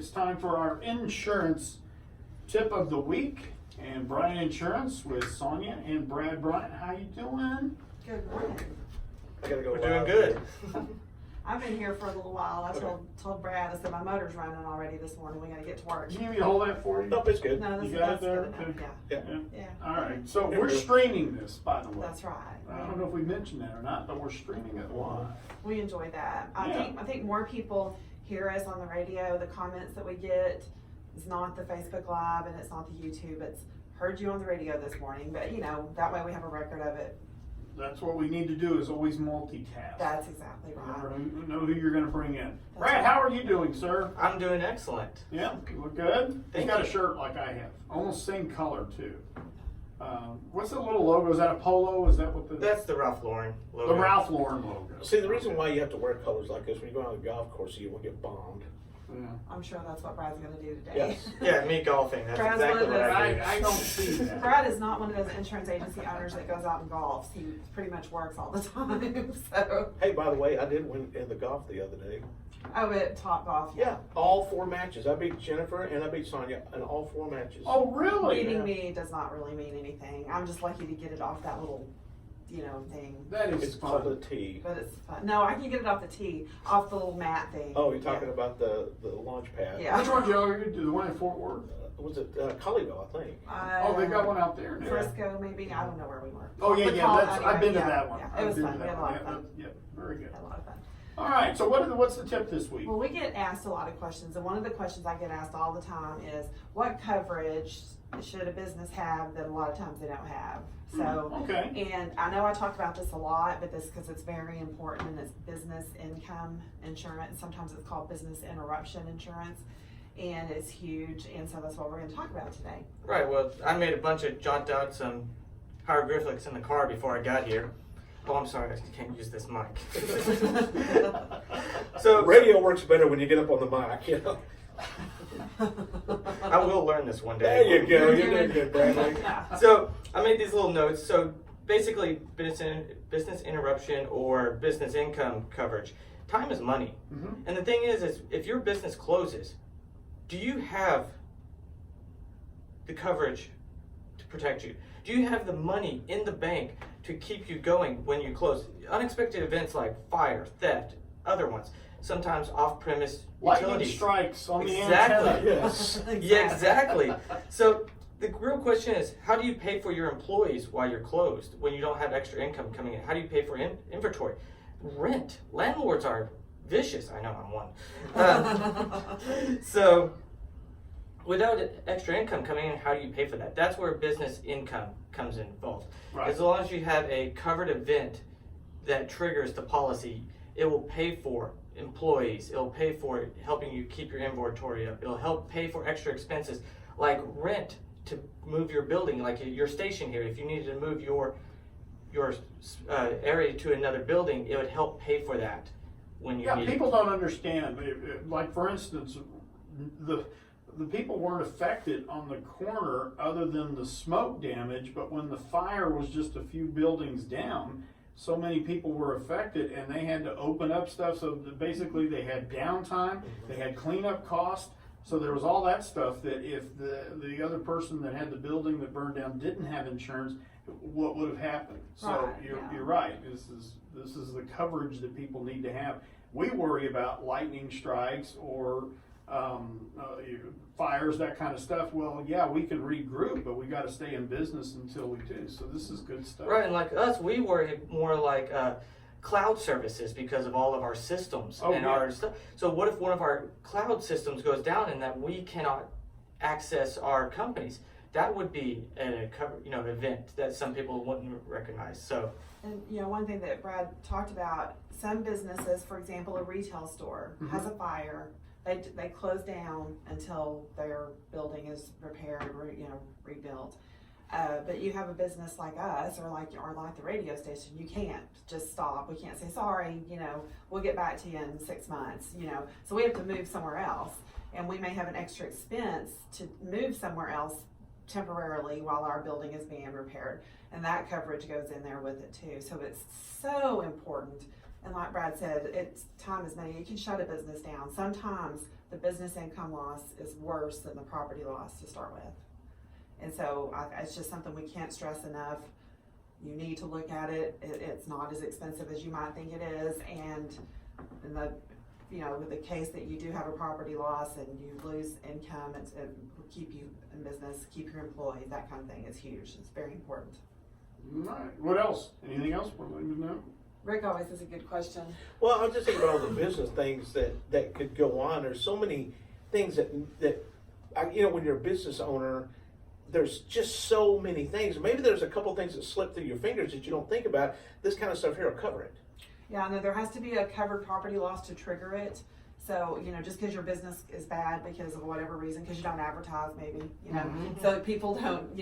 it's time for our insurance tip of the week. And Bryant Insurance with Sonia and Brad Bryant. How you doing? Good morning. I gotta go. We're doing good. I've been here for a little while. I told Brad, I said my motor's running already this morning. We gotta get to work. Can you need me to hold that for you? Nope, it's good. No, You this got it that's there? good enough. Yeah. Yeah. All right. So we're streaming this, by the way. That's right. I don't know if we mentioned that or not, but we're streaming it live. We enjoy that. Yeah. I think more people hear us on the radio. The comments that we get is not the Facebook Live and it's not the YouTube. It's heard you on the radio this morning, but that way we have a record of it. That's what we need to do, is always multitask. That's exactly right. Never know who you're going to bring in. That's Brad, right. how are you doing, sir? I'm doing excellent. Yeah, you look good. You Thank got you. a shirt like I have, almost same color too. What's the little logo? Is that a polo? Is that what the That's the Ralph Lauren logo. Ralph Lauren logo? See, the reason why you have to wear colors like this when you go on the golf course, so you won't get bombed. Yeah. I'm sure that's what Brad's gonna do today. Yes. Yeah, me golfing. That's Brad's exactly one of what those- I do. I don't see that. Brad is not one of those insurance agency owners that goes out and golfs. He pretty much works all the time. So, Hey, by the way, I did win in the golf the other day. at Top Golf. Yeah, all 4 matches. I beat Jennifer and I beat Sonia in all 4 matches. Oh, really? Beating me does not really mean anything. I'm just lucky to get it off that little, thing. That is It's called a fun. tee. But it's fun. No, I can get it off the tee, off the little mat thing. Oh, you're talking about the launch pad. Yeah. Which one did you do? The one in Fort Worth? Was it Colleyville, I think? Oh, they got one out there now. Frisco, maybe. I don't know where we were. Oh, yeah, But yeah. call- I've been to yeah, that one. Yeah, I've it was been fun. to We had that a one. lot of fun. Yeah, very good. Had a lot of fun. All right. So what's the tip this week? Well, we get asked a lot of questions, and one of the questions I get asked all the time is, what coverage should a business have that a lot of times they don't have? So, Okay. and I know I talk about this a lot, but because it's very important, and it's business income insurance. Sometimes it's called business interruption insurance, and it's huge, and so that's what we're gonna talk about today. Right, well, I made a bunch of jot down some hieroglyphics in the car before I got here. Oh, I'm sorry, I can't use this mic. So Radio works better when you get up on the mic, you know. I will learn this one There day. you go. You're doing good, Bradley. So I made these little notes. So basically, business interruption or business income coverage. Time is money, Mhm. and the thing is if your business closes, do you have the coverage to protect you? Do you have the money in the bank to keep you going when you close? Unexpected events like fire, theft, other ones. Sometimes off-premise Lightning utilities. strikes on the Exactly. antenna. Yes. Yeah, exactly. So the real question is, how do you pay for your employees while you're closed when you don't have extra income coming in? How do you pay for inventory? Rent. Landlords are vicious. I know, I'm one. So without extra income coming in, how do you pay for that? That's where business income comes involved. Right. As long as you have a covered event that triggers the policy, it will pay for employees, it'll pay for helping you keep your inventory up, it'll help pay for extra expenses like rent to move your building, like your station here. If you needed to move your area to another building, it would help pay for that when you Yeah, need people don't understand. Like, for instance, the people weren't affected on the corner other than the smoke damage, but when the fire was just a few buildings down, so many people were affected, and they had to open up stuff. So basically, they had downtime, they had cleanup costs. So there was all that stuff that if the other person that had the building that burned down didn't have insurance, what would have happened? So Right, you're, yeah. you're right. This is the coverage that people need to have. We worry about lightning strikes or fires, that kind of stuff. Well, yeah, we can regroup, but we got to stay in business until we do. So this is good stuff. Right, and like us, we worry more like cloud services because of all of our systems Oh, and yeah. our stuff. So what if one of our cloud systems goes down and that we cannot access our companies? That would be a event that some people wouldn't recognize. So And one thing that Brad talked about, some businesses, for example, a retail store has a fire. They close down until their building is repaired or rebuilt. But you have a business like us or like the radio station, you can't just stop. We can't say, sorry, we'll get back to you in 6 months, So we have to move somewhere else. And we may have an extra expense to move somewhere else temporarily while our building is being repaired. And that coverage goes in there with it too. So it's so important And like Brad said, it's time is money. You can shut a business down. Sometimes the business income loss is worse than the property loss to start with. And so it's just something we can't stress enough. You need to look at it. It's not as expensive as you might think it is. And in the, with the case that you do have a property loss and you lose income, it will keep you in business, keep your employees, that kind of thing is huge. It's very important. All right. What else? Anything else we're letting you know? Rick always has a good question. Well, I was just thinking about all the business things that could go on. There's so many things that when you're a business owner, there's just so many things. Maybe there's a couple things that slip through your fingers that you don't think about. This kind of stuff here will cover it. Yeah, no, there has to be a covered property loss to trigger it. So, just because your business is bad because of whatever reason, because you don't advertise maybe, so people don't,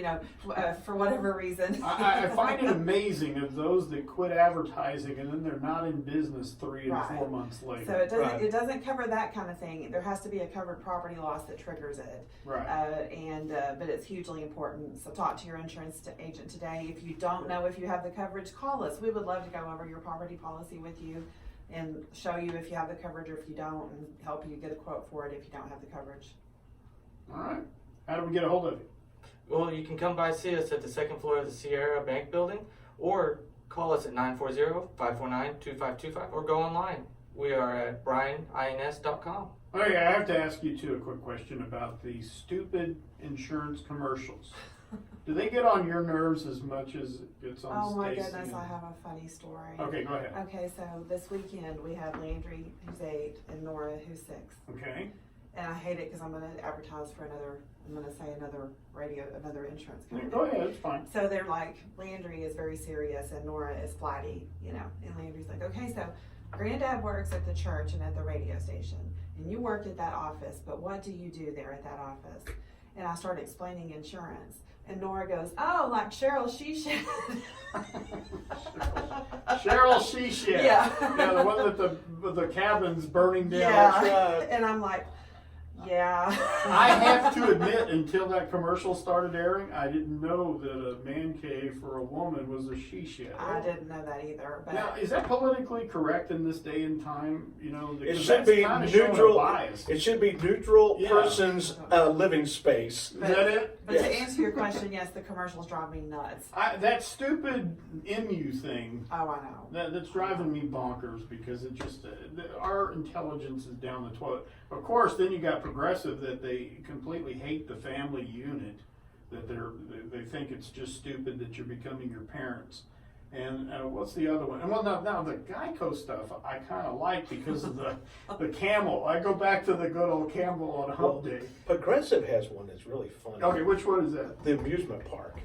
for whatever reason. I find it amazing of those that quit advertising and then they're not in business 3 and Right. 4 months later. So it doesn't Right. it doesn't cover that kind of thing. There has to be a covered property loss that triggers it. Right. But it's hugely important. So talk to your insurance agent today. If you don't know if you have the coverage, call us. We would love to go over your property policy with you and show you if you have the coverage or if you don't, and help you get a quote for it if you don't have the coverage. All right. How do we get a hold of you? Well, you can come by see us at the second floor of the Ciera Bank building, or call us at 940-549-2525, or go online. We are at brianins.com. Okay, I have to ask you too a quick question about the stupid insurance commercials. Do they get on your nerves as much as it gets on Oh my Stacy? goodness, I have a funny story. Okay, go ahead. Okay, so this weekend we have Landry, who's 8, and Nora, who's 6. Okay. And I hate it because I'm going to advertise for another insurance Yeah, company. go ahead, it's fine. So they're like, Landry is very serious and Nora is flatty, and Landry's like, okay, so Granddad works at the church and at the radio station, and you work at that office, but what do you do there at that office? And I started explaining insurance, and Nora goes, oh, like Cheryl She-Shed. Cheryl She-Shed. Yeah. Yeah, the one that the cabin's burning down. Yeah, That's right. and I'm like, yeah. I have to admit, until that commercial started airing, I didn't know that a man cave for a woman was a she-shed. I didn't know that either, but Now, is that politically correct in this day and time? It Because should that's be kinda showing a neutral. bias. It should be neutral Yeah. person's living space. Is that it? But to Yes. answer your question, yes, the commercials drive me nuts. That stupid MU thing, Oh, I know. that's driving me bonkers because it just, our intelligence is down the toilet. Of course, then you got Progressive that they completely hate the family unit, that they think it's just stupid that you're becoming your parents. And what's the other one? And well, now the Geico stuff I kind of like because of the camel. I go back to the good old camel on Hump Day. Progressive has one that's really funny. Okay, which one is that? The amusement park.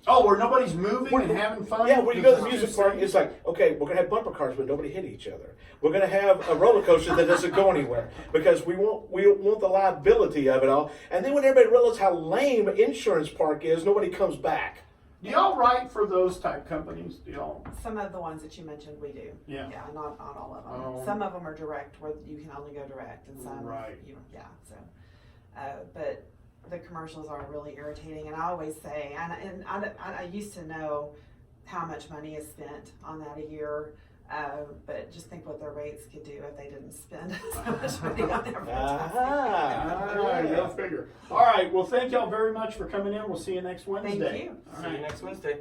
Oh, where nobody's moving and having fun? Yeah, when you go to the Is that amusement what park, you're it's like, okay, we're gonna have bumper cars, but nobody hit each other. We're gonna have a roller coaster that doesn't go anywhere because we want the liability of it all. And then when everybody realizes how lame insurance park is, nobody comes back. Do y'all write for those type companies? Do y'all? Some of the ones that you mentioned, we do. Yeah. Yeah, not all of them. Oh. Some of them are direct, where you can only go direct, and some, Right. So, but the commercials are really irritating, and I always say, and I used to know how much money is spent on that a year, but just think what their rates could do if they didn't spend so much money on advertising. All right, go figure. All right, well, thank y'all very much for coming in. We'll see you next Wednesday. you. All See you right. next Wednesday.